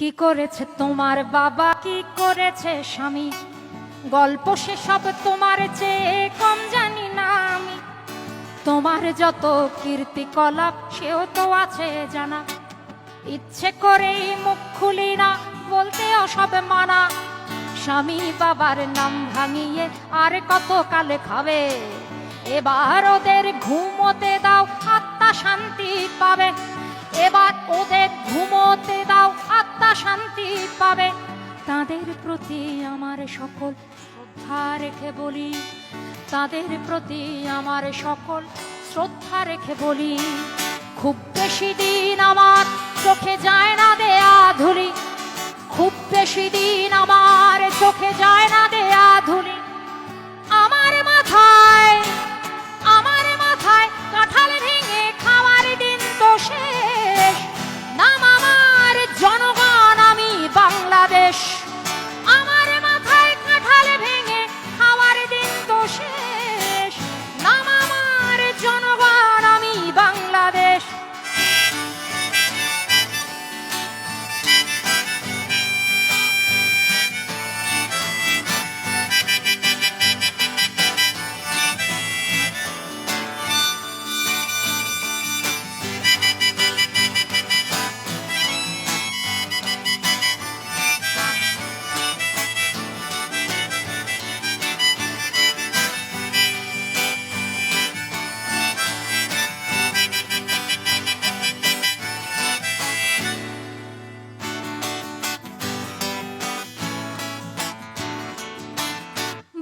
কি করেছে তোমার বাবা, কি করেছে স্বামী, গল্প সেসব তোমার চেয়ে কম জানি না আমি। তোমার যত কীর্তিকলাপ সেও তো আছে জানা, ইচ্ছে করেই মুখ খুলি না, বলতে সব মানা। স্বামী বাবার নাম ভাঙিয়ে আর কত কালে খাবে, এবার ওদের ঘুমোতে দাও, আত্মা শান্তি পাবে। এবার ওদের ঘুমোতে দাও, আত্মা শান্তি পাবে। তাদের প্রতি আমার সকল শ্রদ্ধা রেখে বলি, তাদের প্রতি আমার সকল শ্রদ্ধা রেখে বলি, খুব বেশি দিন আমার চোখে যায় না দেয়া ধুলি, খুব বেশি দিন আমার চোখে যায় না দেয়া ধুলি। আমার মাথায় কাঁঠাল ভেঙে খাওয়ার দিন তো শেষ, নাম আমার জনগণ, আমি বাংলাদেশ। আমার মাথায় কাঁঠাল ভেঙে খাওয়ার দিন তো শেষ, নাম আমার জনগণ, আমি বাংলাদেশ।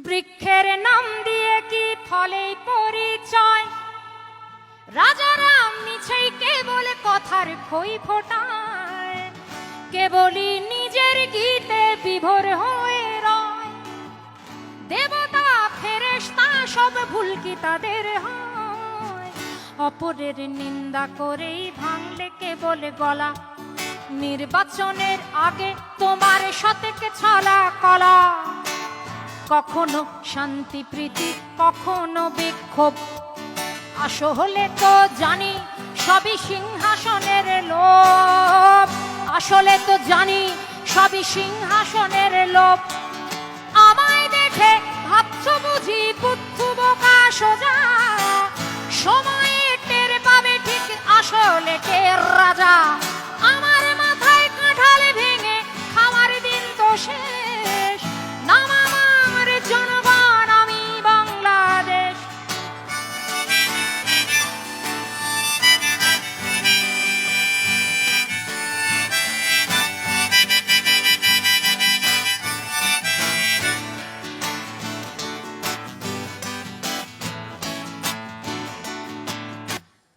বৃক্ষের নাম দিয়ে কি ফলেই পরিচয়, রাজারা মিছেই কেবল কথার খই ফোটায়, কেবলই নিজের গীতে বিভোর হয়ে রয়। দেবতা ফেরেশতা সব ভুল কি তাদের হয়, অপরের নিন্দা করেই ভাঙলে কেবল গলা। নির্বাচনের আগে তোমার সতেকে ছলা কলা, কখনো শান্তি প্রীতি কখনো বিক্ষোভ। আসলে তো জানি সবই সিংহাসনের লোভ, আসলে তো জানি সবই সিংহাসনের লোভ। আমায় দেখে ভাবছো বুঝি বুদ্ধু বোকা সোজা, সময়ে টের পাবে ঠিক আসলে কে রাজা। আমার মাথায় কাঁঠাল ভেঙে খাওয়ার দিন তো শেষ, নাম আমার জনগণ, আমি বাংলাদেশ।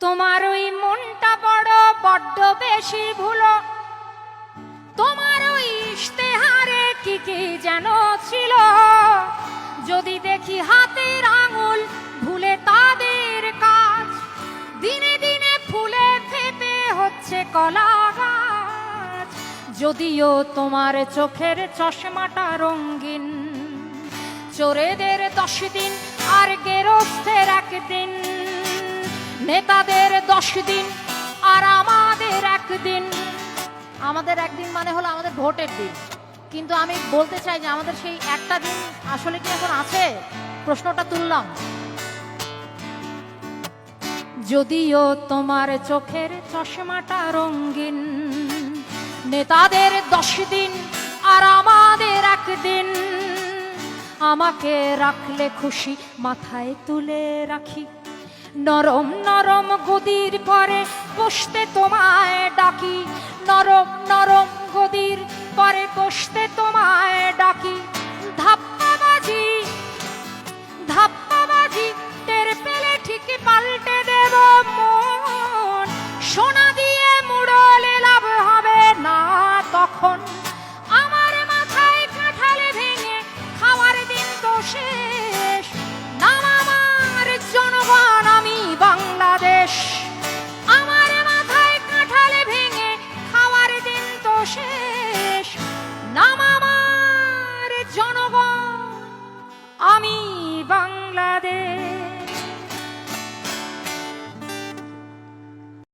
তোমার ওই মনটা বড্ড বেশি ভুলো, তোমার ওই ইশতেহারে কি কি যেন ছিল। যদি দেখি হাতের আঙুল ভুলে তাদের কাজ, দিনে দিনে ফুলে ফেপে হচ্ছে কলা গাছ। যদিও তোমার চোখের চশমাটা রঙিন, চোরেদের 10 দিন আর গেরস্থের 1 দিন, নেতাদের 10 দিন আর আমাদের 1 দিন। আমাদের 1 দিন মানে হলো আমাদের ভোটের দিন, কিন্তু আমি বলতে চাই যে আমাদের সেই একটা দিন আসলে কি এখন আছে? প্রশ্নটা তুললাম। যদিও তোমার চোখের চশমাটা রঙিন, নেতাদের 10 দিন আর আমাদের 1 দিন। আমাকে রাখলে খুশি মাথায় তুলে রাখি, নরম নরম গদির পরে বসতে তোমায় ডাকি, নরম নরম গদির পরে বসতে তোমায় ডাকি। ধাপ